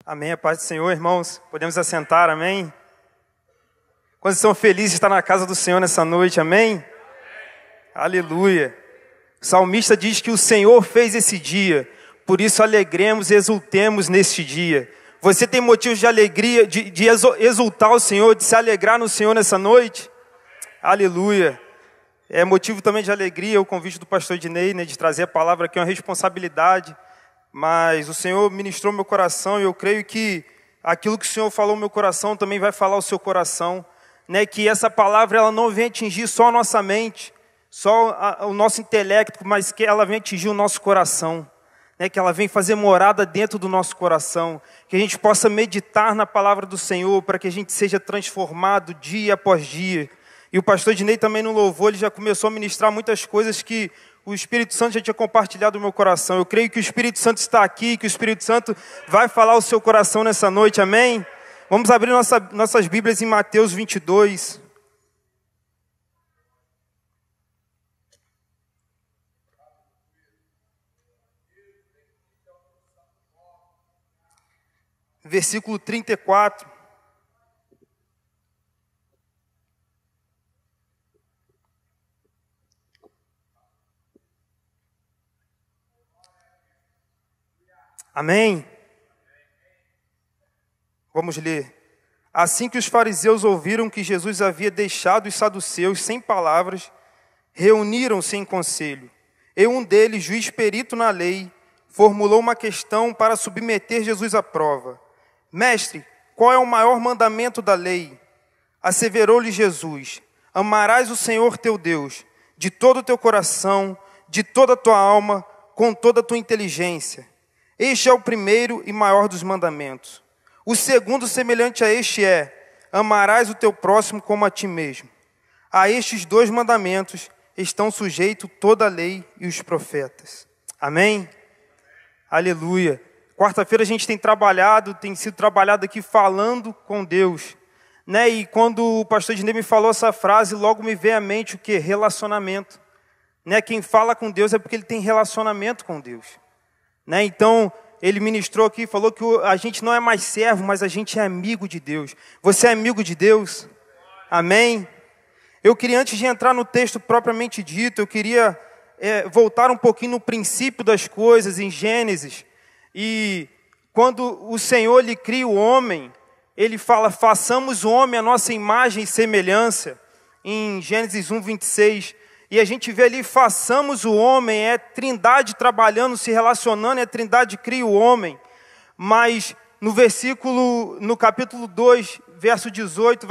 Amém, a paz do Senhor, irmãos. Podemos assentar, amém? Quantos estão felizes de estar na casa do Senhor nessa noite, amém? Aleluia. O salmista diz que o Senhor fez esse dia, por isso alegremos e exultemos neste dia. Você tem motivos de alegria, de exultar o Senhor, de se alegrar no Senhor nessa noite? Aleluia. É motivo também de alegria o convite do pastor Ednei, né, de trazer a palavra aqui, é uma responsabilidade. Mas o Senhor ministrou meu coração e eu creio que aquilo que o Senhor falou no meu coração também vai falar o seu coração. Né, que essa palavra ela não vem atingir só a nossa mente, só o nosso intelecto, mas que ela vem atingir o nosso coração. Né, que ela vem fazer morada dentro do nosso coração. Que a gente possa meditar na palavra do Senhor para que a gente seja transformado dia após dia. E o pastor Ednei também no louvor, ele já começou a ministrar muitas coisas que o Espírito Santo já tinha compartilhado no meu coração. Eu creio que o Espírito Santo está aqui, que o Espírito Santo vai falar ao seu coração nessa noite, amém? Vamos abrir nossas Bíblias em Mateus 22. Versículo 34. Amém? Vamos ler. Assim que os fariseus ouviram que Jesus havia deixado os saduceus sem palavras, reuniram-se em conselho. E um deles, juiz perito na lei, formulou uma questão para submeter Jesus à prova. Mestre, qual é o maior mandamento da lei? Asseverou-lhe Jesus: amarás o Senhor teu Deus, de todo o teu coração, de toda a tua alma, com toda a tua inteligência. Este é o primeiro e maior dos mandamentos. O segundo, semelhante a este, é: amarás o teu próximo como a ti mesmo. A estes dois mandamentos estão sujeitos toda a lei e os profetas. Amém? Aleluia. Quarta-feira a gente tem sido trabalhado aqui falando com Deus. Né? E quando o pastor Ednei me falou essa frase, logo me veio à mente o quê? Relacionamento. Né? Quem fala com Deus é porque ele tem relacionamento com Deus. Né? Então, ele ministrou aqui, falou que a gente não é mais servo, mas a gente é amigo de Deus. Você é amigo de Deus? Amém? Eu queria, antes de entrar no texto propriamente dito, eu queria voltar um pouquinho no princípio das coisas, em Gênesis. E quando o Senhor lhe cria o homem, ele fala: façamos o homem a nossa imagem e semelhança, em Gênesis 1, 26. E a gente vê ali: façamos o homem, é trindade trabalhando, se relacionando, é trindade cria o homem. Mas no capítulo 2, verso 18,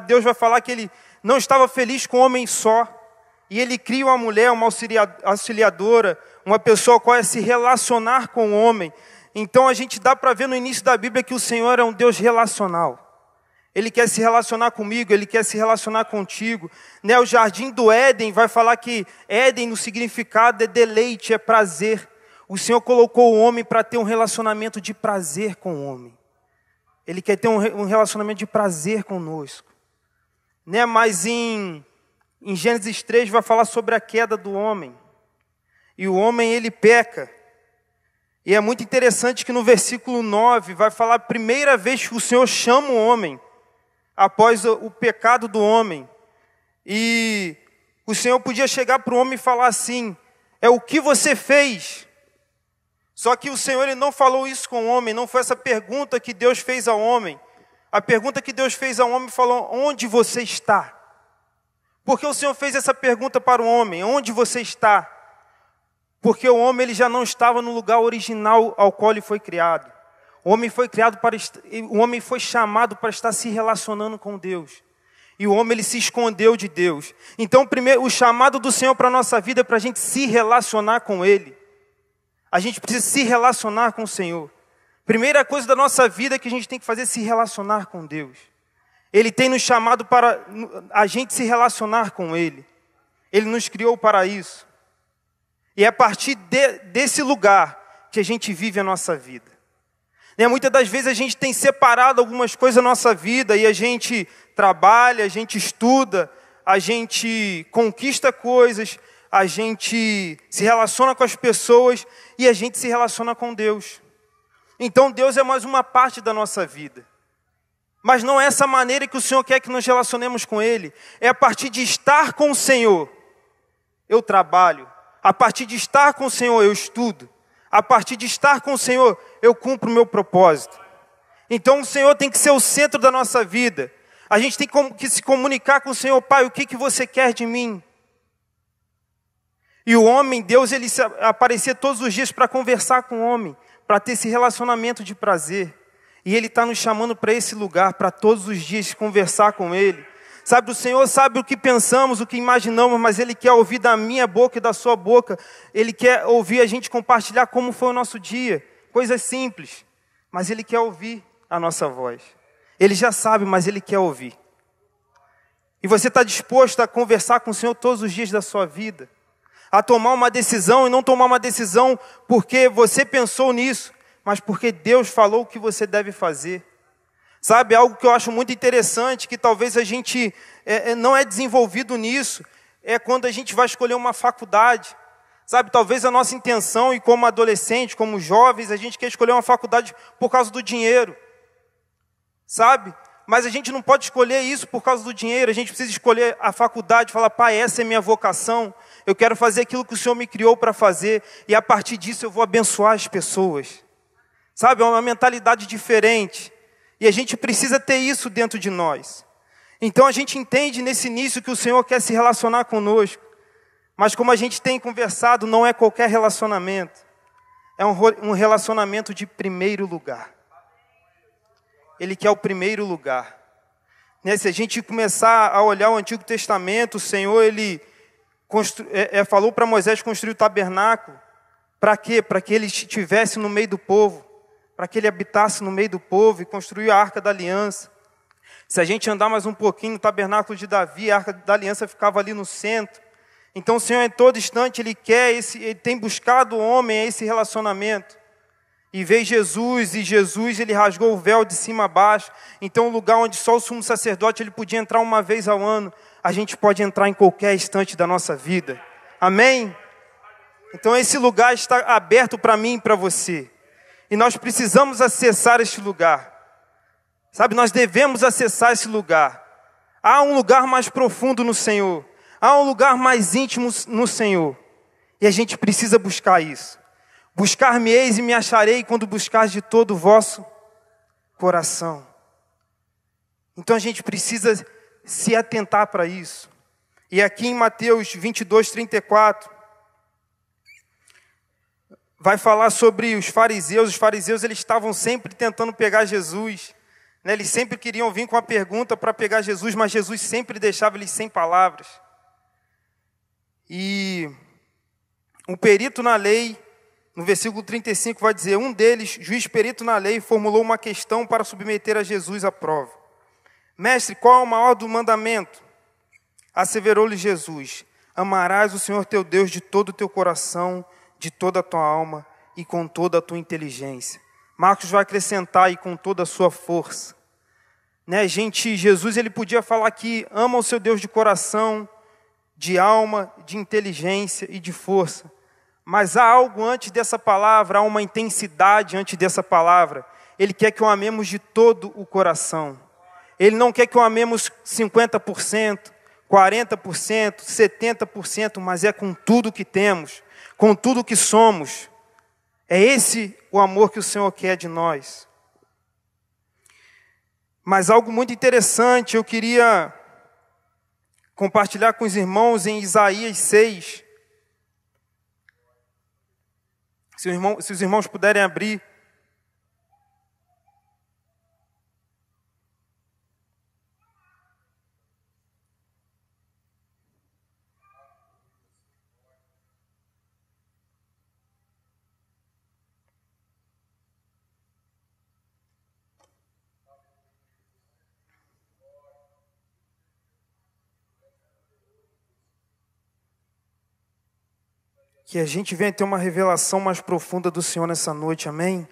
Deus vai falar que ele não estava feliz com o homem só. E ele cria uma mulher, uma auxiliadora, uma pessoa com a qual se relacionar com o homem. Então a gente dá para ver no início da Bíblia que o Senhor é um Deus relacional. Ele quer se relacionar comigo, Ele quer se relacionar contigo. Né? O jardim do Éden vai falar que Éden no significado é deleite, é prazer. O Senhor colocou o homem para ter um relacionamento de prazer com o homem. Ele quer ter um relacionamento de prazer conosco. Né? Mas em Gênesis 3 vai falar sobre a queda do homem. E o homem, ele peca. E é muito interessante que no versículo 9 vai falar a primeira vez que o Senhor chama o homem após o pecado do homem. E o Senhor podia chegar para o homem e falar assim: é o que você fez. Só que o Senhor ele não falou isso com o homem, não foi essa pergunta que Deus fez ao homem. A pergunta que Deus fez ao homem falou: onde você está? Porque o Senhor fez essa pergunta para o homem: onde você está? Porque o homem ele já não estava no lugar original ao qual ele foi criado. O homem foi chamado para estar se relacionando com Deus. E o homem ele se escondeu de Deus. Então, o chamado do Senhor para a nossa vida é para a gente se relacionar com Ele. A gente precisa se relacionar com o Senhor. Primeira coisa da nossa vida que a gente tem que fazer é se relacionar com Deus. Ele tem nos chamado para a gente se relacionar com Ele. Ele nos criou para isso. E é a partir desse lugar que a gente vive a nossa vida. Muitas das vezes a gente tem separado algumas coisas da nossa vida e a gente trabalha, a gente estuda, a gente conquista coisas, a gente se relaciona com as pessoas e a gente se relaciona com Deus. Então Deus é mais uma parte da nossa vida. Mas não é essa maneira que o Senhor quer que nos relacionemos com Ele. É a partir de estar com o Senhor, eu trabalho. A partir de estar com o Senhor, eu estudo. A partir de estar com o Senhor, eu cumpro o meu propósito. Então o Senhor tem que ser o centro da nossa vida. A gente tem que se comunicar com o Senhor. Pai, o que você quer de mim? E o homem, Deus, ele aparecia todos os dias para conversar com o homem, para ter esse relacionamento de prazer. E Ele está nos chamando para esse lugar, para todos os dias conversar com Ele. Sabe, o Senhor sabe o que pensamos, o que imaginamos, mas Ele quer ouvir da minha boca e da sua boca. Ele quer ouvir a gente compartilhar como foi o nosso dia. Coisas simples, mas Ele quer ouvir a nossa voz. Ele já sabe, mas Ele quer ouvir. E você está disposto a conversar com o Senhor todos os dias da sua vida? A tomar uma decisão e não tomar uma decisão porque você pensou nisso, mas porque Deus falou o que você deve fazer. Sabe, algo que eu acho muito interessante, que talvez a gente não é desenvolvido nisso, é quando a gente vai escolher uma faculdade. Sabe, talvez a nossa intenção, e como adolescente, como jovens, a gente quer escolher uma faculdade por causa do dinheiro. Sabe? Mas a gente não pode escolher isso por causa do dinheiro. A gente precisa escolher a faculdade, falar, Pai, essa é minha vocação. Eu quero fazer aquilo que o Senhor me criou para fazer. E a partir disso eu vou abençoar as pessoas. Sabe, é uma mentalidade diferente. E a gente precisa ter isso dentro de nós. Então a gente entende nesse início que o Senhor quer se relacionar conosco. Mas como a gente tem conversado, não é qualquer relacionamento. É um relacionamento de primeiro lugar. Ele quer o primeiro lugar. Se a gente começar a olhar o Antigo Testamento, o Senhor ele falou para Moisés construir o tabernáculo. Para quê? Para que ele estivesse no meio do povo. Para que ele habitasse no meio do povo e construir a Arca da Aliança. Se a gente andar mais um pouquinho no tabernáculo de Davi, a Arca da Aliança ficava ali no centro. Então o Senhor em todo instante ele tem buscado o homem a esse relacionamento. E veio Jesus, e Jesus ele rasgou o véu de cima a baixo. Então o lugar onde só o sumo sacerdote ele podia entrar uma vez ao ano, a gente pode entrar em qualquer instante da nossa vida. Amém? Então esse lugar está aberto para mim e para você. E nós precisamos acessar este lugar. Sabe, nós devemos acessar esse lugar. Há um lugar mais profundo no Senhor. Há um lugar mais íntimo no Senhor. E a gente precisa buscar isso. Buscar-me-eis e me acharei quando buscar de todo o vosso coração. Então a gente precisa se atentar para isso. E aqui em Mateus 22, 34, vai falar sobre os fariseus. Os fariseus eles estavam sempre tentando pegar Jesus. Eles sempre queriam vir com a pergunta para pegar Jesus, mas Jesus sempre deixava eles sem palavras. E um perito na lei, no versículo 35 vai dizer, um deles, juiz perito na lei, formulou uma questão para submeter a Jesus à prova. Mestre, qual é o maior do mandamento? Asseverou-lhe Jesus, amarás o Senhor teu Deus de todo o teu coração, de toda a tua alma e com toda a tua inteligência. Marcos vai acrescentar e com toda a sua força. Jesus ele podia falar que ama o seu Deus de coração, de alma, de inteligência e de força. Mas há algo antes dessa palavra, há uma intensidade antes dessa palavra. Ele quer que o amemos de todo o coração. Ele não quer que o amemos 50%, 40%, 70%, mas é com tudo que temos, com tudo que somos. É esse o amor que o Senhor quer de nós. Mas algo muito interessante, eu queria compartilhar com os irmãos em Isaías 6. Se os irmãos puderem abrir. Que a gente venha ter uma revelação mais profunda do Senhor nessa noite, amém?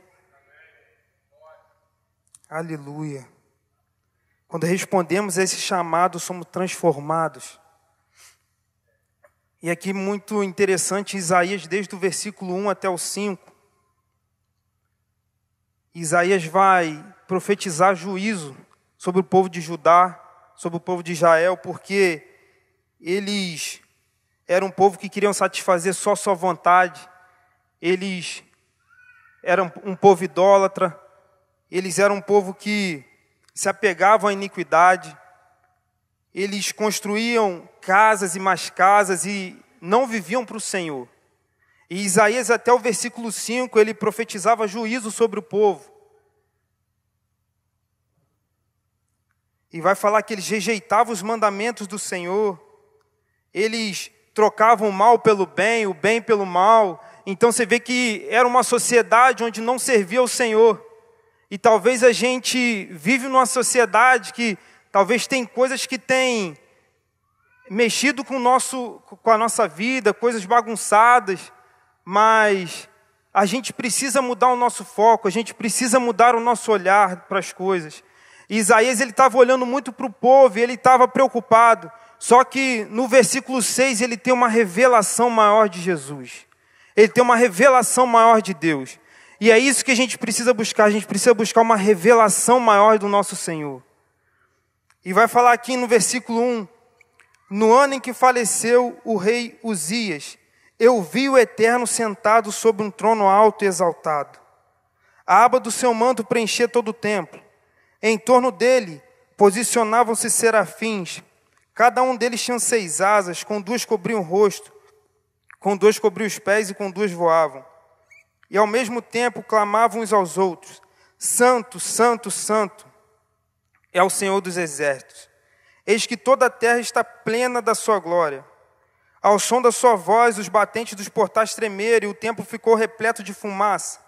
Aleluia. Quando respondemos a esse chamado, somos transformados. E aqui muito interessante, Isaías, desde o versículo 1 até o 5. Isaías vai profetizar juízo sobre o povo de Judá, sobre o povo de Israel, porque eles eram um povo que queriam satisfazer só sua vontade, eles eram um povo idólatra, eles eram um povo que se apegavam à iniquidade, eles construíam casas e mais casas e não viviam para o Senhor. E Isaías, até o versículo 5, ele profetizava juízo sobre o povo. E vai falar que eles rejeitavam os mandamentos do Senhor, eles trocavam o mal pelo bem, o bem pelo mal. Então você vê que era uma sociedade onde não servia ao Senhor. E talvez a gente vive numa sociedade que talvez tem coisas que têm mexido com a nossa vida, coisas bagunçadas, mas a gente precisa mudar o nosso foco, a gente precisa mudar o nosso olhar para as coisas. E Isaías, ele estava olhando muito para o povo, e ele estava preocupado. Só que no versículo 6 ele tem uma revelação maior de Jesus. Ele tem uma revelação maior de Deus. E é isso que a gente precisa buscar. A gente precisa buscar uma revelação maior do nosso Senhor. E vai falar aqui no versículo 1. No ano em que faleceu o rei Uzias, eu vi o Eterno sentado sobre um trono alto e exaltado. A aba do seu manto preenchia todo o templo. Em torno dele posicionavam-se serafins. Cada um deles tinha 6 asas, com 2 cobriam o rosto, com 2 cobriam os pés e com 2 voavam. E ao mesmo tempo clamavam uns aos outros: Santo, Santo, Santo é o Senhor dos exércitos. Eis que toda a terra está plena da sua glória. Ao som da sua voz, os batentes dos portais tremeram, e o templo ficou repleto de fumaça.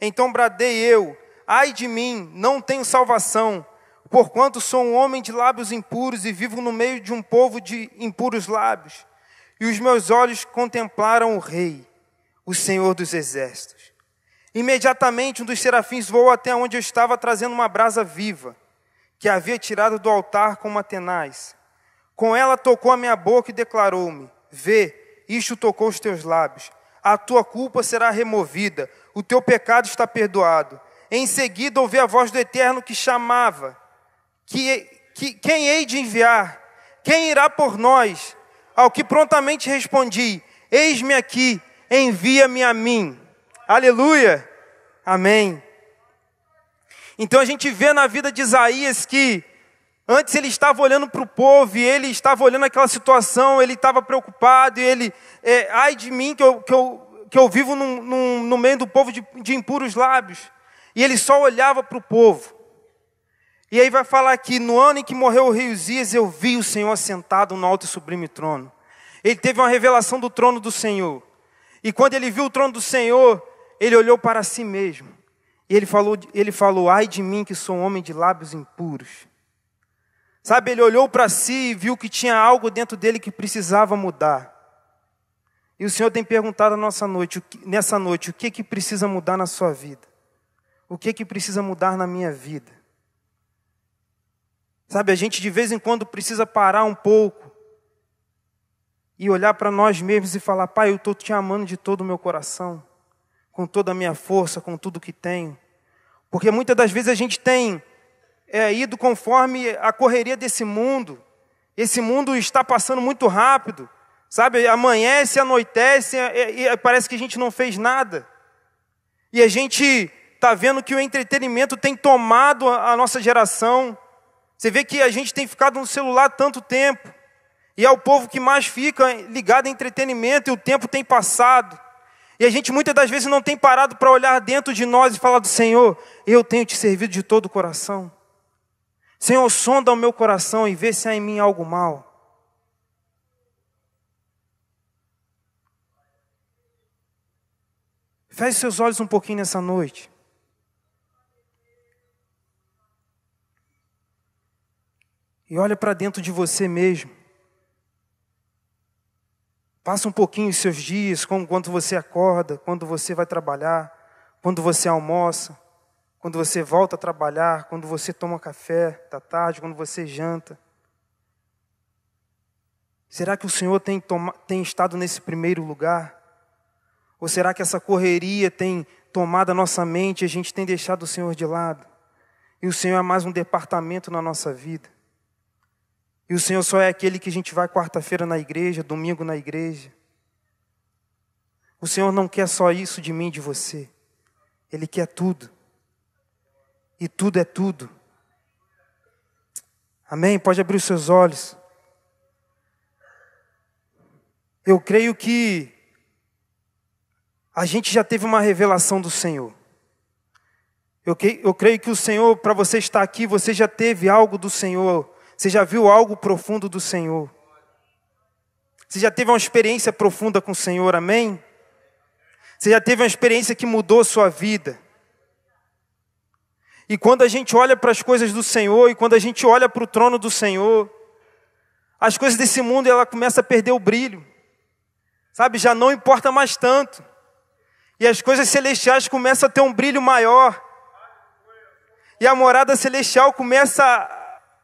Então bradei eu: ai de mim, não tenho salvação, porquanto sou um homem de lábios impuros e vivo no meio de um povo de impuros lábios. E os meus olhos contemplaram o Rei, o Senhor dos exércitos. Imediatamente um dos serafins voou até onde eu estava, trazendo uma brasa viva, que havia tirado do altar com uma tenaz. Com ela tocou a minha boca e declarou-me: vê, isto tocou os teus lábios. A tua culpa será removida, o teu pecado está perdoado. Em seguida ouvi a voz do Eterno que chamava: quem hei de enviar? Quem irá por nós? Ao que prontamente respondi: eis-me aqui, envia-me a mim. Aleluia, amém. Então a gente vê na vida de Isaías que antes ele estava olhando para o povo, e ele estava olhando aquela situação, ele estava preocupado, e ele, ai de mim que eu vivo no meio do povo de impuros lábios. E ele só olhava para o povo. E aí vai falar que no ano em que morreu o rei Uzias, eu vi o Senhor assentado no alto e sublime trono. Ele teve uma revelação do trono do Senhor. E quando ele viu o trono do Senhor, ele olhou para si mesmo. E ele falou: ai de mim que sou um homem de lábios impuros. Sabe, ele olhou para si e viu que tinha algo dentro dele que precisava mudar. E o Senhor tem perguntado nessa noite, o que precisa mudar na sua vida? O que precisa mudar na minha vida? Sabe, a gente de vez em quando precisa parar um pouco e olhar para nós mesmos e falar: Pai, eu estou te amando de todo o meu coração, com toda a minha força, com tudo que tenho. Porque muitas das vezes a gente tem ido conforme a correria desse mundo. Esse mundo está passando muito rápido, sabe? Amanhece, anoitece e parece que a gente não fez nada. E a gente está vendo que o entretenimento tem tomado a nossa geração. Você vê que a gente tem ficado no celular tanto tempo. E é o povo que mais fica ligado em entretenimento, e o tempo tem passado. E a gente muitas das vezes não tem parado para olhar dentro de nós e falar do Senhor: eu tenho te servido de todo o coração. Senhor, sonda o meu coração e vê se há em mim algo mal. Feche seus olhos um pouquinho nessa noite. E olha para dentro de você mesmo. Passa um pouquinho os seus dias, quando você acorda, quando você vai trabalhar, quando você almoça, quando você volta a trabalhar, quando você toma café da tarde, quando você janta. Será que o Senhor tem estado nesse primeiro lugar? Ou será que essa correria tem tomado a nossa mente e a gente tem deixado o Senhor de lado. E o Senhor é mais um departamento na nossa vida. E o Senhor só é aquele que a gente vai quarta-feira na igreja, domingo na igreja. O Senhor não quer só isso de mim e de você. Ele quer tudo. E tudo é tudo. Amém? Pode abrir os seus olhos. Eu creio que a gente já teve uma revelação do Senhor. Eu creio que o Senhor, para você estar aqui, você já teve algo do Senhor. Você já viu algo profundo do Senhor. Você já teve uma experiência profunda com o Senhor, amém? Você já teve uma experiência que mudou a sua vida. E quando a gente olha para as coisas do Senhor, e quando a gente olha para o trono do Senhor, as coisas desse mundo, ela começa a perder o brilho. Sabe, já não importa mais tanto. E as coisas celestiais começam a ter um brilho maior. E a morada celestial começa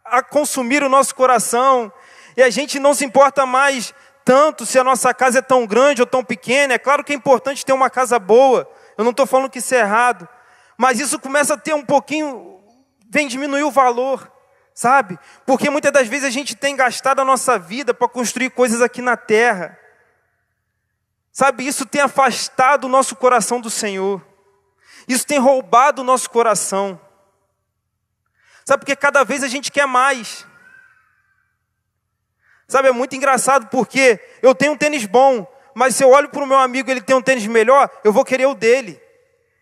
a consumir o nosso coração. E a gente não se importa mais tanto se a nossa casa é tão grande ou tão pequena. É claro que é importante ter uma casa boa. Eu não estou falando que isso é errado. Mas isso começa a ter um pouquinho, vem diminuir o valor, sabe? Porque muitas das vezes a gente tem gastado a nossa vida para construir coisas aqui na terra. Sabe, isso tem afastado o nosso coração do Senhor. Isso tem roubado o nosso coração. Sabe, porque cada vez a gente quer mais. Sabe, é muito engraçado porque eu tenho um tênis bom, mas se eu olho para o meu amigo e ele tem um tênis melhor, eu vou querer o dele.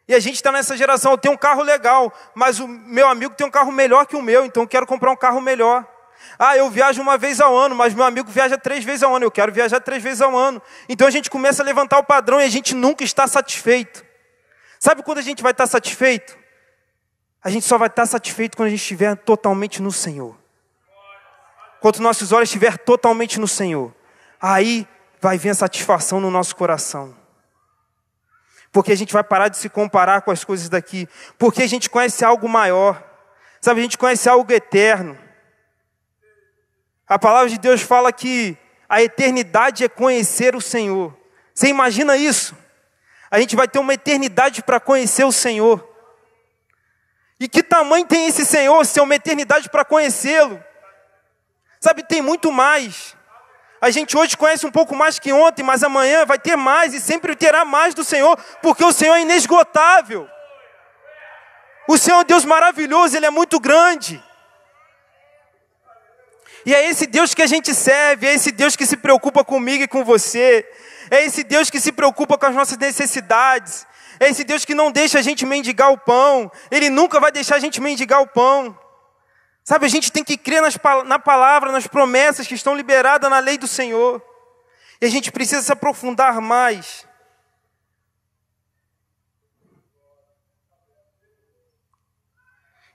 E a gente está nessa geração, eu tenho um carro legal, mas o meu amigo tem um carro melhor que o meu, então eu quero comprar um carro melhor. Ah, eu viajo uma vez ao ano, mas meu amigo viaja 3 vezes ao ano, eu quero viajar 3 vezes ao ano. Então a gente começa a levantar o padrão e a gente nunca está satisfeito. Sabe quando a gente vai estar satisfeito? A gente só vai estar satisfeito quando a gente estiver totalmente no Senhor. Quando nossos olhos estiverem totalmente no Senhor, aí vai vir a satisfação no nosso coração. Porque a gente vai parar de se comparar com as coisas daqui. Porque a gente conhece algo maior. Sabe, a gente conhece algo eterno. A palavra de Deus fala que a eternidade é conhecer o Senhor. Você imagina isso? A gente vai ter uma eternidade para conhecer o Senhor. E que tamanho tem esse Senhor se é uma eternidade para conhecê-lo? Sabe, tem muito mais. A gente hoje conhece um pouco mais que ontem, mas amanhã vai ter mais e sempre terá mais do Senhor, porque o Senhor é inesgotável. O Senhor é um Deus maravilhoso, Ele é muito grande. E é esse Deus que a gente serve, é esse Deus que se preocupa comigo e com você. É esse Deus que se preocupa com as nossas necessidades. É esse Deus que não deixa a gente mendigar o pão. Ele nunca vai deixar a gente mendigar o pão. Sabe, a gente tem que crer na palavra, nas promessas que estão liberadas na lei do Senhor. E a gente precisa se aprofundar mais.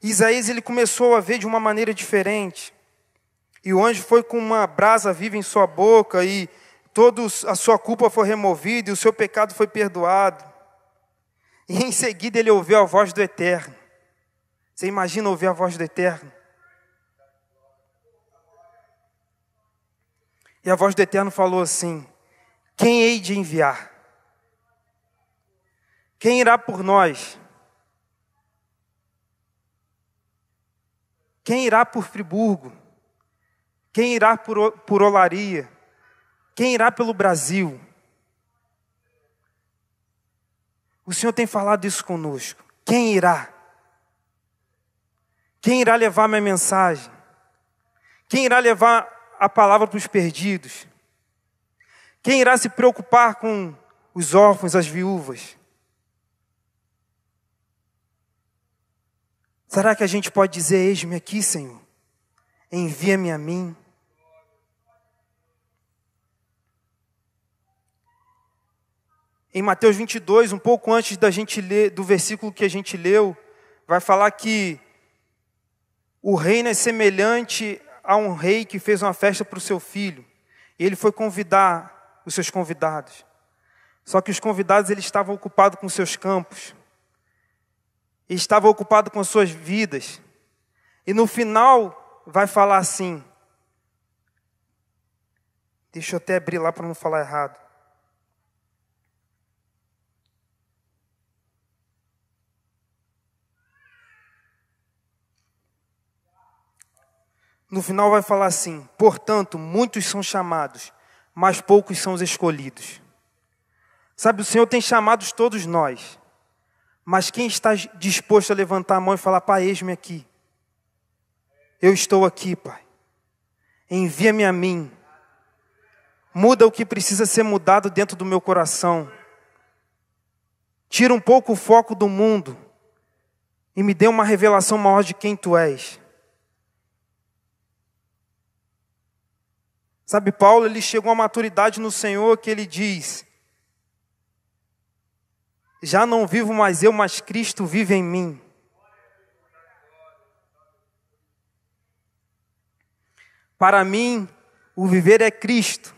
Isaías, ele começou a ver de uma maneira diferente. E o anjo foi com uma brasa viva em sua boca, e toda a sua culpa foi removida, e o seu pecado foi perdoado. E em seguida ele ouviu a voz do Eterno. Você imagina ouvir a voz do Eterno? E a voz do Eterno falou assim: quem hei de enviar? Quem irá por nós? Quem irá por Friburgo? Quem irá por Olaria? Quem irá pelo Brasil? O Senhor tem falado isso conosco. Quem irá? Quem irá levar minha mensagem? Quem irá levar a palavra para os perdidos? Quem irá se preocupar com os órfãos, as viúvas? Será que a gente pode dizer: eis-me aqui, Senhor, envia-me a mim? Em Mateus 22, um pouco antes da gente ler, do versículo que a gente leu, vai falar que o reino é semelhante a um rei que fez uma festa para o seu filho. E ele foi convidar os seus convidados. Só que os convidados, eles estavam ocupados com seus campos. Eles estavam ocupados com suas vidas. E no final vai falar assim. Deixa eu até abrir lá para não falar errado. no final vai falar assim: portanto, muitos são chamados, mas poucos são os escolhidos. Sabe, o Senhor tem chamados todos nós, mas quem está disposto a levantar a mão e falar: Pai, eis-me aqui. Eu estou aqui, Pai. Envia-me a mim. Muda o que precisa ser mudado dentro do meu coração. Tira um pouco o foco do mundo e me dê uma revelação maior de quem Tu és. Sabe, Paulo, ele chegou à maturidade no Senhor que ele diz: já não vivo mais eu, mas Cristo vive em mim. Para mim, o viver é Cristo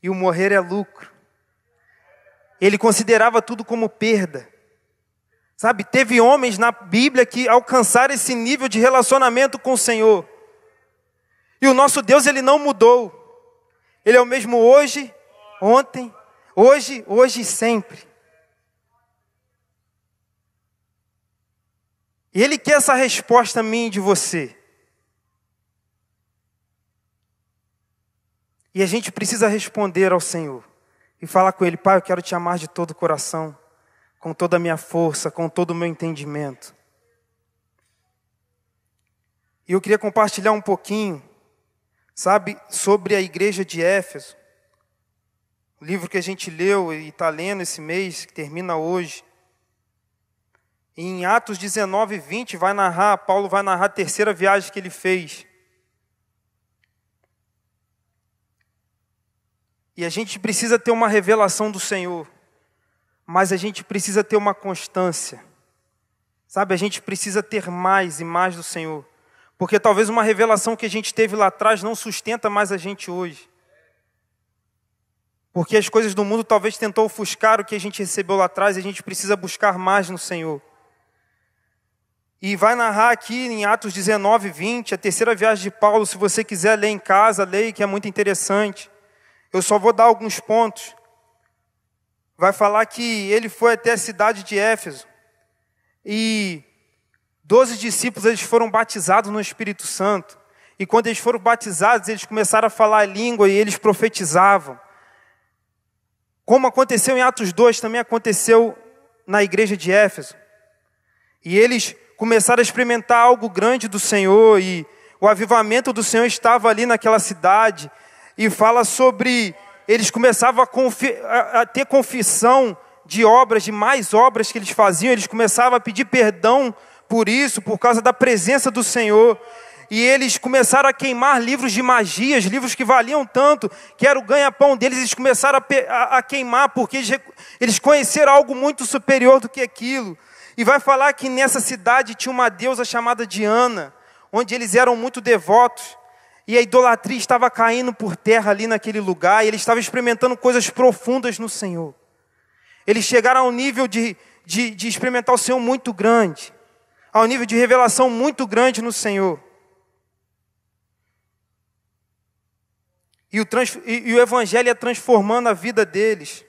e o morrer é lucro. Ele considerava tudo como perda. Sabe, teve homens na Bíblia que alcançaram esse nível de relacionamento com o Senhor. E o nosso Deus, Ele não mudou. Ele é o mesmo hoje, ontem, hoje e sempre. E Ele quer essa resposta minha e de você. E a gente precisa responder ao Senhor. E falar com Ele: Pai, eu quero Te amar de todo o coração, com toda a minha força, com todo o meu entendimento. E eu queria compartilhar um pouquinho, sabe, sobre a igreja de Éfeso. O livro que a gente leu e está lendo esse mês, que termina hoje. E em Atos 19, 20, Paulo vai narrar a terceira viagem que ele fez. E a gente precisa ter uma revelação do Senhor, mas a gente precisa ter uma constância. Sabe, a gente precisa ter mais e mais do Senhor. Porque talvez uma revelação que a gente teve lá atrás não sustenta mais a gente hoje. Porque as coisas do mundo talvez tentou ofuscar o que a gente recebeu lá atrás, e a gente precisa buscar mais no Senhor. E vai narrar aqui em Atos 19, 20, a terceira viagem de Paulo. Se você quiser ler em casa, leia, que é muito interessante. Eu só vou dar alguns pontos. Vai falar que ele foi até a cidade de Éfeso. E 12 discípulos, eles foram batizados no Espírito Santo. E quando eles foram batizados, eles começaram a falar a língua e eles profetizavam. Como aconteceu em Atos 2, também aconteceu na igreja de Éfeso. E eles começaram a experimentar algo grande do Senhor. E o avivamento do Senhor estava ali naquela cidade. E fala sobre, eles começavam a ter confissão de obras, de mais obras que eles faziam. Eles começavam a pedir perdão por isso, por causa da presença do Senhor. E eles começaram a queimar livros de magias, livros que valiam tanto, que era o ganha-pão deles. Eles começaram a queimar, porque eles conheceram algo muito superior do que aquilo. E vai falar que nessa cidade tinha uma deusa chamada Diana, onde eles eram muito devotos. E a idolatria estava caindo por terra ali naquele lugar. E eles estavam experimentando coisas profundas no Senhor. Eles chegaram a um nível de experimentar o Senhor muito grande. A um nível de revelação muito grande no Senhor. E o Evangelho ia transformando a vida deles.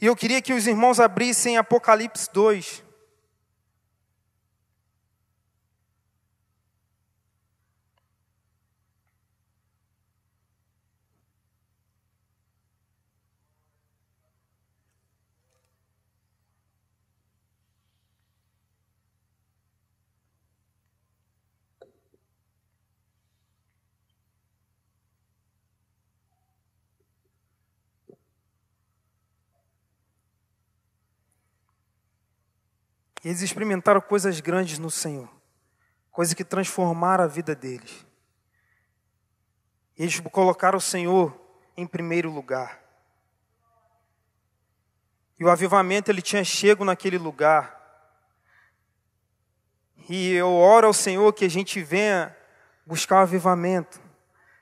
E eu queria que os irmãos abrissem Apocalipse 2. Eles experimentaram coisas grandes no Senhor. Coisas que transformaram a vida deles. Eles colocaram o Senhor em primeiro lugar. E o avivamento, ele tinha chego naquele lugar. E eu oro ao Senhor que a gente venha buscar o avivamento.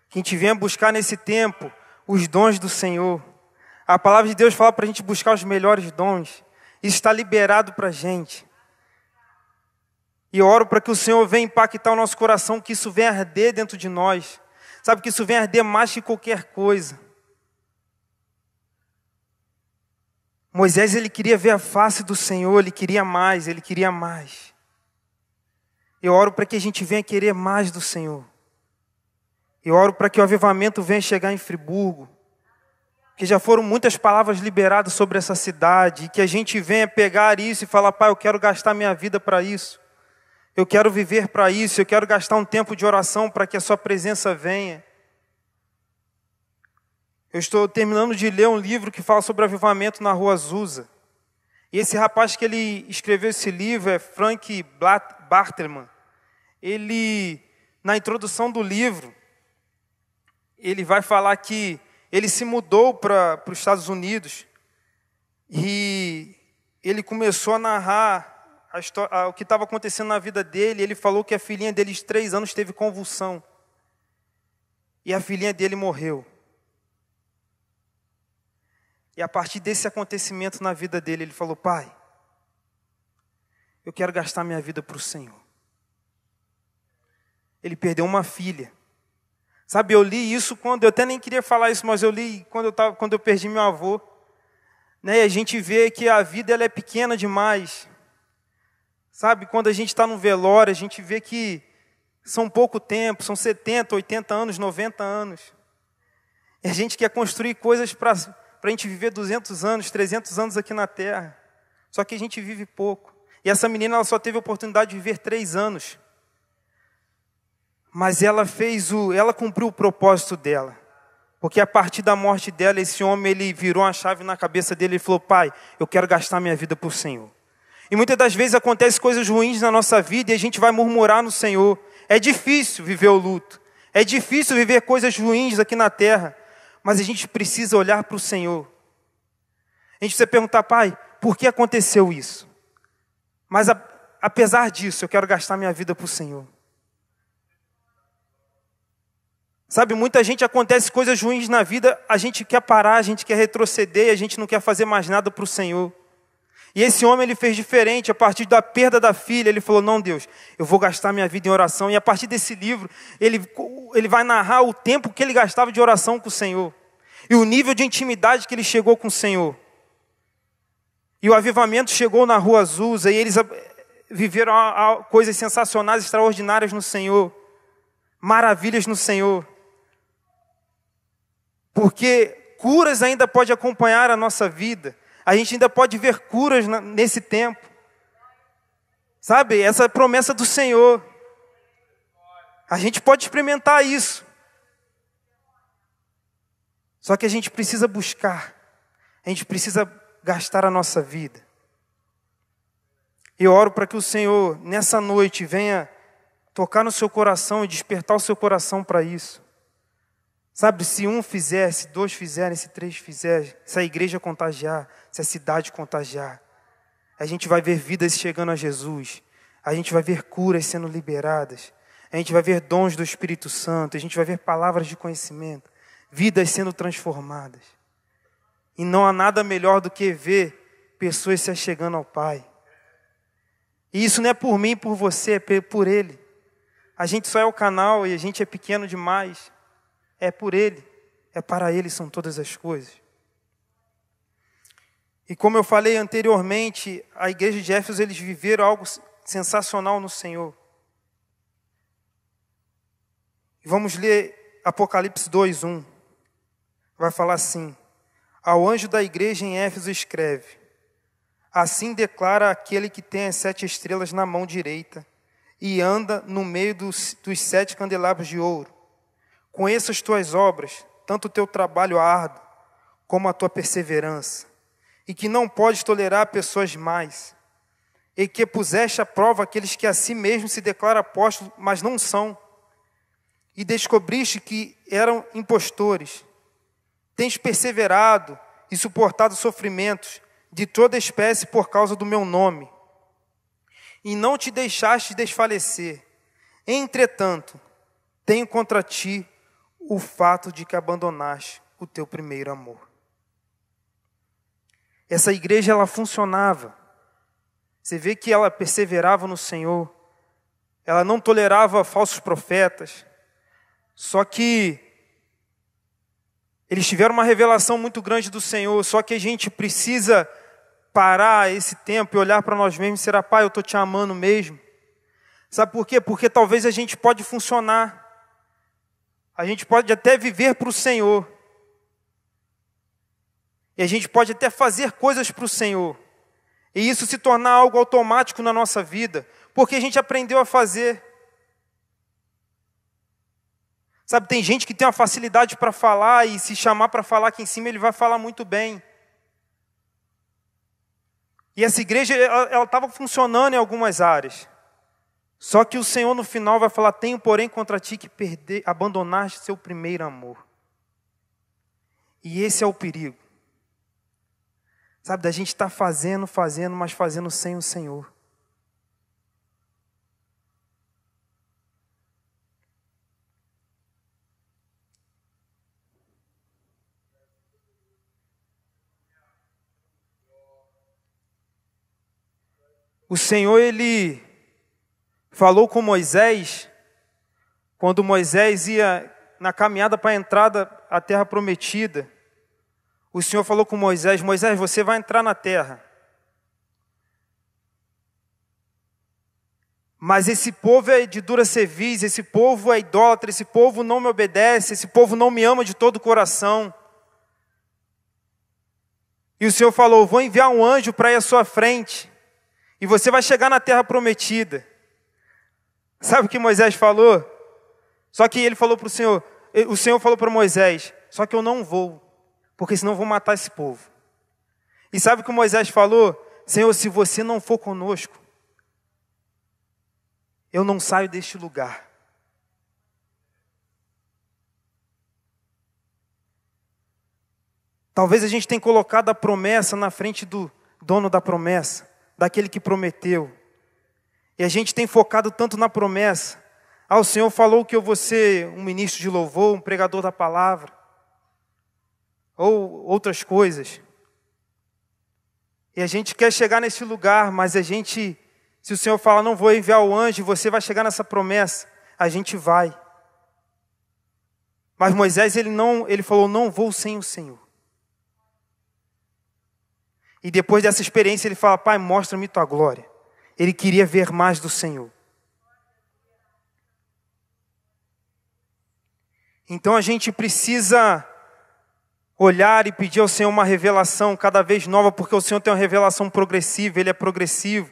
Que a gente venha buscar nesse tempo os dons do Senhor. A palavra de Deus fala para a gente buscar os melhores dons. Isso está liberado para a gente. E eu oro para que o Senhor venha impactar o nosso coração, que isso venha arder dentro de nós. Sabe, que isso venha arder mais que qualquer coisa. Moisés, ele queria ver a face do Senhor, ele queria mais, ele queria mais. Eu oro para que a gente venha querer mais do Senhor. Eu oro para que o avivamento venha chegar em Friburgo. Que já foram muitas palavras liberadas sobre essa cidade. E que a gente venha pegar isso e falar, Pai, eu quero gastar minha vida para isso. Eu quero viver para isso. Eu quero gastar um tempo de oração para que a sua presença venha. Eu estou terminando de ler um livro que fala sobre avivamento na Rua Azusa. E esse rapaz que ele escreveu esse livro é Frank Barterman. Ele, na introdução do livro, ele vai falar que ele se mudou para os Estados Unidos e ele começou a narrar o que estava acontecendo na vida dele. Ele falou que a filhinha dele de 3 anos teve convulsão e a filhinha dele morreu. E a partir desse acontecimento na vida dele, ele falou, Pai, eu quero gastar minha vida para o Senhor. Ele perdeu uma filha. Sabe, eu li isso quando, eu até nem queria falar isso, mas eu li quando eu perdi meu avô. Né, e a gente vê que a vida ela é pequena demais. Sabe, quando a gente está no velório, a gente vê que são pouco tempo, são 70, 80 anos, 90 anos. E a gente quer construir coisas para a gente viver 200 anos, 300 anos aqui na Terra. Só que a gente vive pouco. E essa menina ela só teve a oportunidade de viver 3 anos. Mas ela cumpriu o propósito dela. Porque a partir da morte dela, esse homem ele virou uma chave na cabeça dele e falou, Pai, eu quero gastar minha vida para o Senhor. E muitas das vezes acontecem coisas ruins na nossa vida e a gente vai murmurar no Senhor. É difícil viver o luto. É difícil viver coisas ruins aqui na terra. Mas a gente precisa olhar para o Senhor. A gente precisa perguntar, Pai, por que aconteceu isso? Mas apesar disso, eu quero gastar minha vida para o Senhor. Sabe, muita gente acontece coisas ruins na vida, a gente quer parar, a gente quer retroceder, a gente não quer fazer mais nada para o Senhor. E esse homem ele fez diferente, a partir da perda da filha, ele falou, não Deus, eu vou gastar minha vida em oração. E a partir desse livro, ele vai narrar o tempo que ele gastava de oração com o Senhor. E o nível de intimidade que ele chegou com o Senhor. E o avivamento chegou na Rua Azusa, e eles viveram coisas sensacionais, extraordinárias no Senhor. Maravilhas no Senhor. Porque curas ainda pode acompanhar a nossa vida. A gente ainda pode ver curas nesse tempo. Sabe, essa é a promessa do Senhor. A gente pode experimentar isso. Só que a gente precisa buscar. A gente precisa gastar a nossa vida. Eu oro para que o Senhor, nessa noite, venha tocar no seu coração e despertar o seu coração para isso. Sabe, se um fizer, se 2 fizerem, se 3 fizerem, se a igreja contagiar, se a cidade contagiar, a gente vai ver vidas chegando a Jesus, a gente vai ver curas sendo liberadas, a gente vai ver dons do Espírito Santo, a gente vai ver palavras de conhecimento, vidas sendo transformadas. E não há nada melhor do que ver pessoas se achegando ao Pai. E isso não é por mim, por você, é por Ele. A gente só é o canal e a gente é pequeno demais. É por Ele, é para Ele são todas as coisas. E como eu falei anteriormente, a igreja de Éfeso, eles viveram algo sensacional no Senhor. Vamos ler Apocalipse 2:1. Vai falar assim: ao anjo da igreja em Éfeso escreve: assim declara aquele que tem as 7 estrelas na mão direita e anda no meio dos 7 candelabros de ouro. Conheço as tuas obras, tanto o teu trabalho árduo, como a tua perseverança, e que não podes tolerar pessoas más, e que puseste à prova aqueles que a si mesmos se declaram apóstolos, mas não são, e descobriste que eram impostores. Tens perseverado e suportado sofrimentos de toda espécie por causa do meu nome, e não te deixaste desfalecer. Entretanto, tenho contra ti o fato de que abandonaste o teu primeiro amor. Essa igreja, ela funcionava. Você vê que ela perseverava no Senhor. Ela não tolerava falsos profetas. Só que eles tiveram uma revelação muito grande do Senhor. Só que a gente precisa parar esse tempo e olhar para nós mesmos e dizer: Pai, eu estou te amando mesmo. Sabe por quê? Porque talvez a gente pode funcionar, a gente pode até viver para o Senhor, e a gente pode até fazer coisas para o Senhor, e isso se tornar algo automático na nossa vida, porque a gente aprendeu a fazer. Sabe, tem gente que tem uma facilidade para falar, e se chamar para falar aqui em cima, ele vai falar muito bem. E essa igreja, ela estava funcionando em algumas áreas. Só que o Senhor no final vai falar: tenho porém contra ti que abandonaste seu primeiro amor. E esse é o perigo. Sabe, da gente estar fazendo, mas fazendo sem o Senhor. O Senhor, Ele falou com Moisés, quando Moisés ia na caminhada para a entrada à terra prometida. O Senhor falou com Moisés: Moisés, você vai entrar na terra. Mas esse povo é de dura cerviz, esse povo é idólatra, esse povo não me obedece, esse povo não me ama de todo o coração. E o Senhor falou: vou enviar um anjo para ir à sua frente, e você vai chegar na terra prometida. Sabe o que Moisés falou? Só que ele falou para o Senhor falou para Moisés: só que eu não vou, porque senão eu vou matar esse povo. E sabe o que Moisés falou? Senhor, se você não for conosco, eu não saio deste lugar. Talvez a gente tenha colocado a promessa na frente do dono da promessa, daquele que prometeu. E a gente tem focado tanto na promessa. O Senhor falou que eu vou ser um ministro de louvor, um pregador da palavra, ou outras coisas. E a gente quer chegar nesse lugar, mas se o Senhor fala: não vou enviar o anjo, você vai chegar nessa promessa, a gente vai. Mas Moisés, ele falou: não vou sem o Senhor. E depois dessa experiência ele fala: Pai, mostra-me tua glória. Ele queria ver mais do Senhor. Então a gente precisa olhar e pedir ao Senhor uma revelação cada vez nova, porque o Senhor tem uma revelação progressiva, Ele é progressivo.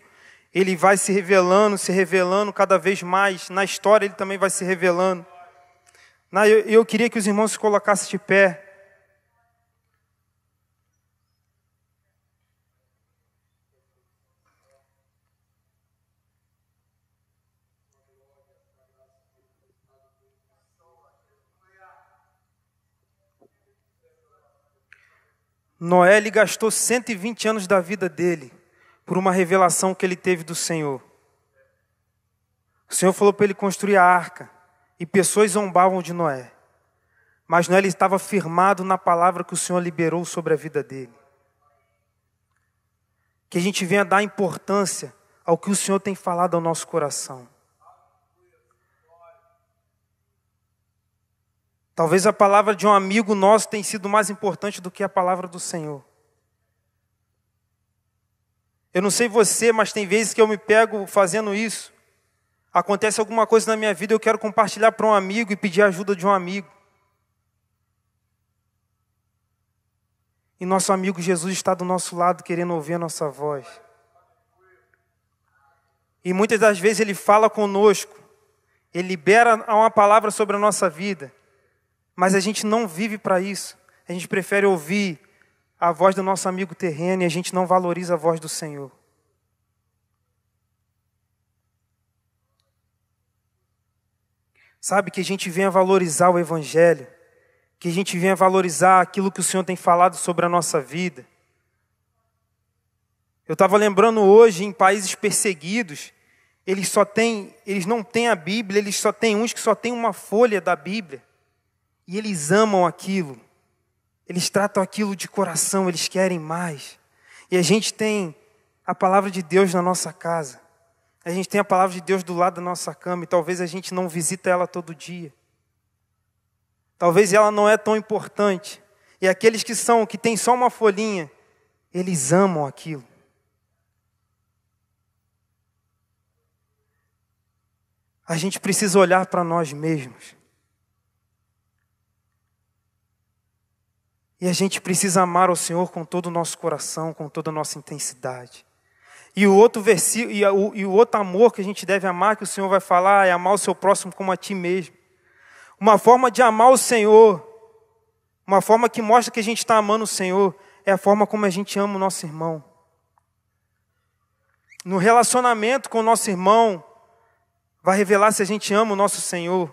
Ele vai se revelando cada vez mais. Na história Ele também vai se revelando. Eu queria que os irmãos se colocassem de pé. Noé, ele gastou 120 anos da vida dele por uma revelação que ele teve do Senhor. O Senhor falou para ele construir a arca, e pessoas zombavam de Noé. Mas Noé, ele estava firmado na palavra que o Senhor liberou sobre a vida dele. Que a gente venha dar importância ao que o Senhor tem falado ao nosso coração. Talvez a palavra de um amigo nosso tenha sido mais importante do que a palavra do Senhor. Eu não sei você, mas tem vezes que eu me pego fazendo isso. Acontece alguma coisa na minha vida, eu quero compartilhar para um amigo e pedir a ajuda de um amigo. E nosso amigo Jesus está do nosso lado, querendo ouvir a nossa voz. E muitas das vezes Ele fala conosco, Ele libera uma palavra sobre a nossa vida. Mas a gente não vive para isso. A gente prefere ouvir a voz do nosso amigo terreno e a gente não valoriza a voz do Senhor. Sabe, que a gente venha valorizar o Evangelho, que a gente venha valorizar aquilo que o Senhor tem falado sobre a nossa vida. Eu estava lembrando hoje, em países perseguidos, eles não têm a Bíblia, eles só têm uns que só têm uma folha da Bíblia. E eles amam aquilo, eles tratam aquilo de coração, eles querem mais. E a gente tem a palavra de Deus na nossa casa, a gente tem a palavra de Deus do lado da nossa cama, e talvez a gente não visita ela todo dia. Talvez ela não é tão importante. E aqueles que têm só uma folhinha, eles amam aquilo. a gente precisa olhar para nós mesmos. E a gente precisa amar o Senhor com todo o nosso coração, com toda a nossa intensidade. E o outro versículo, e o outro amor que a gente deve amar, que o Senhor vai falar, é amar o seu próximo como a ti mesmo. Uma forma de amar o Senhor, uma forma que mostra que a gente está amando o Senhor, é a forma como a gente ama o nosso irmão. No relacionamento com o nosso irmão, vai revelar se a gente ama o nosso Senhor.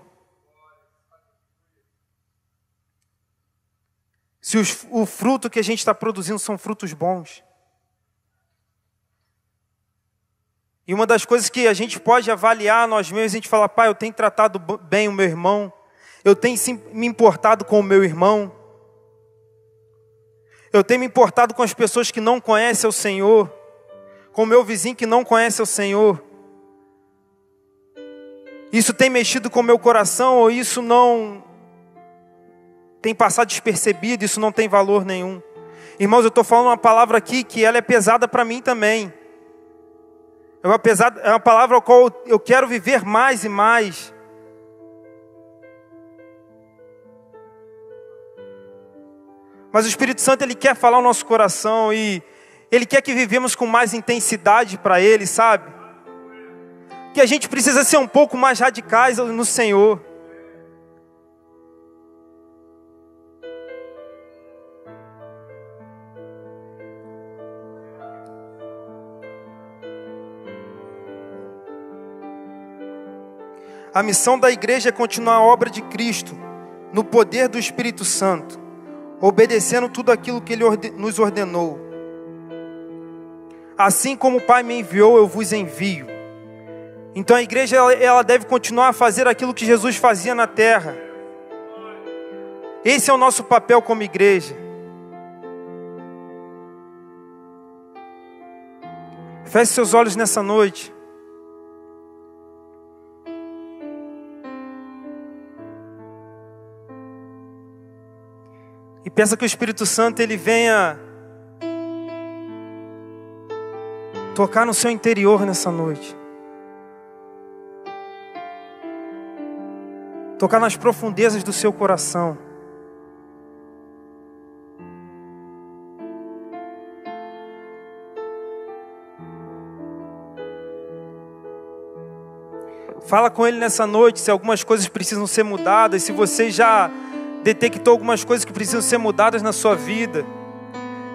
Se o fruto que a gente está produzindo são frutos bons. E uma das coisas que a gente pode avaliar nós mesmos, a gente fala, pai, eu tenho tratado bem o meu irmão, eu tenho me importado com o meu irmão, eu tenho me importado com as pessoas que não conhecem o Senhor, com o meu vizinho que não conhece o Senhor. Isso tem mexido com o meu coração ou isso não tem passado despercebido, isso não tem valor nenhum. Irmãos, eu estou falando uma palavra aqui que ela é pesada para mim também. É uma palavra a qual eu quero viver mais e mais. Mas o Espírito Santo, Ele quer falar o nosso coração e Ele quer que vivemos com mais intensidade para Ele, sabe? Que a gente precisa ser um pouco mais radicais no Senhor. A missão da igreja é continuar a obra de Cristo, no poder do Espírito Santo, obedecendo tudo aquilo que Ele nos ordenou. Assim como o Pai me enviou, eu vos envio. Então a igreja ela deve continuar a fazer aquilo que Jesus fazia na terra. Esse é o nosso papel como igreja. Feche seus olhos nessa noite. E peça que o Espírito Santo ele venha tocar no seu interior nessa noite. Tocar nas profundezas do seu coração. Fala com Ele nessa noite se algumas coisas precisam ser mudadas, se você já detectou algumas coisas que precisam ser mudadas na sua vida.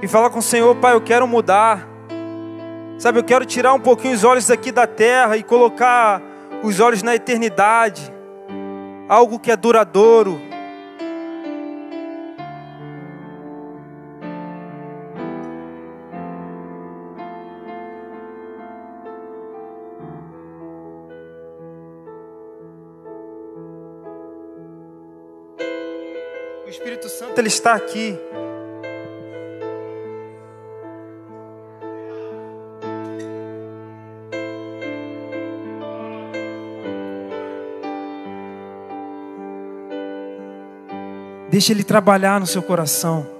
E fala com o Senhor, Pai, eu quero mudar. Sabe, eu quero tirar um pouquinho os olhos daqui da terra e colocar os olhos na eternidade. Algo que é duradouro. O Espírito Santo, Ele está aqui. Deixa Ele trabalhar no seu coração.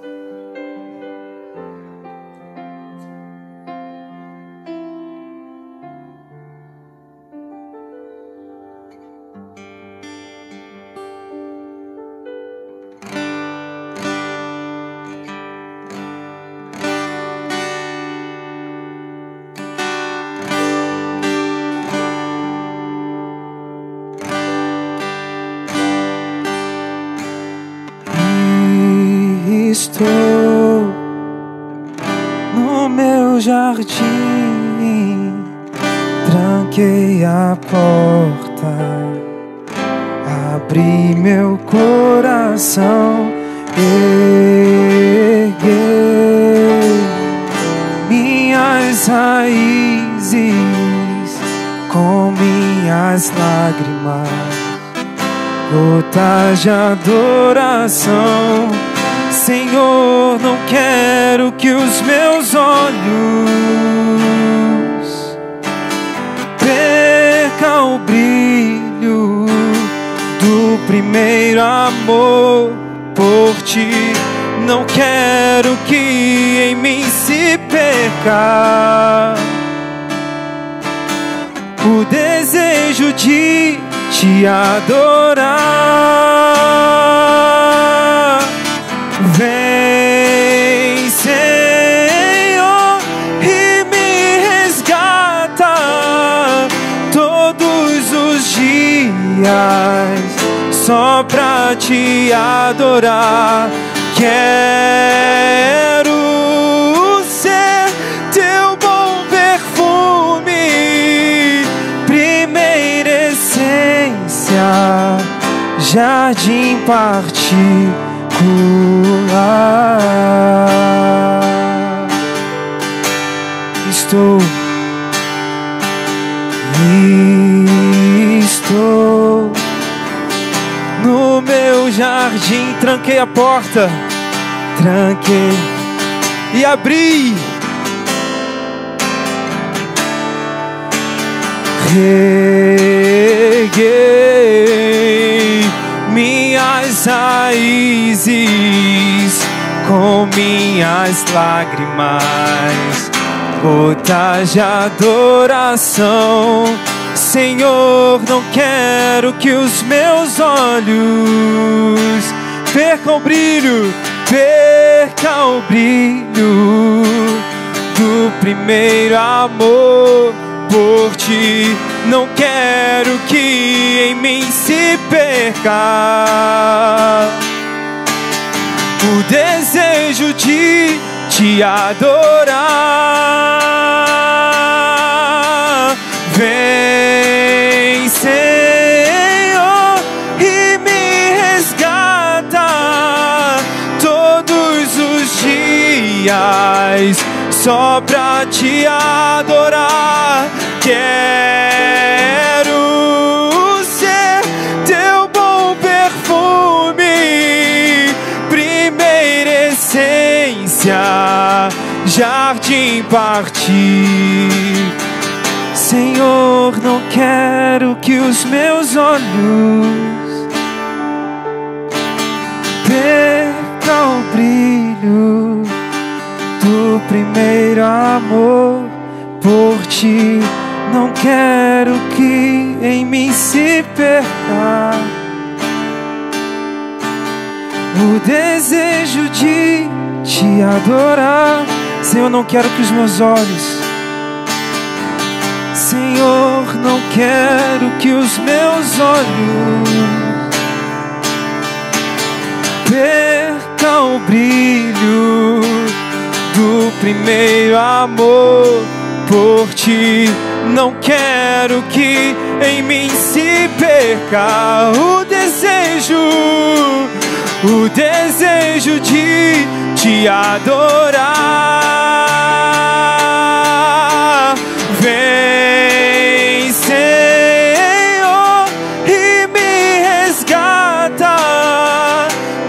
Estou no meu jardim, tranquei a porta, abri meu coração, erguei minhas raízes com minhas lágrimas, gotas de adoração. Senhor, não quero que os meus olhos percam o brilho do primeiro amor por ti. Não quero que em mim se perca o desejo de te adorar. Vem, Senhor, e me resgata todos os dias, só pra te adorar. Quero ser teu bom perfume, primeira essência, jardim particular. Estou no meu jardim. Tranquei a porta, tranquei e abri. Reguei minhas raízes com minhas lágrimas, gotas de adoração. Senhor, não quero que os meus olhos percam o brilho do primeiro amor por ti. Não quero que em mim se perca o desejo de te adorar. Vem, Senhor, e me resgata todos os dias, só pra te adorar. Quero ser teu bom perfume, primeira essência, jardim partir. Senhor, não quero que os meus olhos percam o brilho do primeiro amor por ti. Não quero que em mim se perca o desejo de te adorar. Senhor, não quero que os meus olhos, Senhor, não quero que os meus olhos percam o brilho do primeiro amor por ti. Não quero que em mim se perca o desejo de te adorar. Vem, Senhor, e me resgata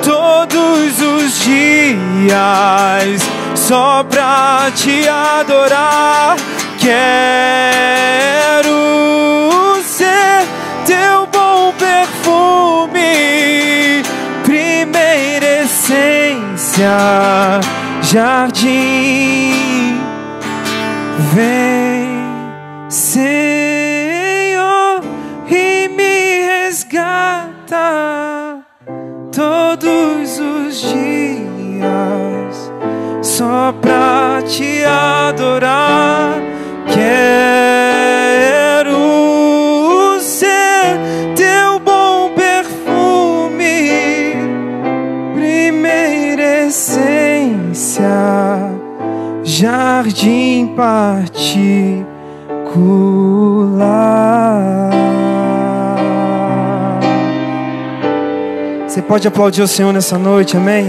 todos os dias, só pra te adorar. Quero ser teu bom perfume, primeira essência, jardim. Vem, Senhor, e me resgata todos os dias, só pra te adorar. Quero ser teu bom perfume, primeira essência, jardim particular. Você pode aplaudir o Senhor nessa noite, amém?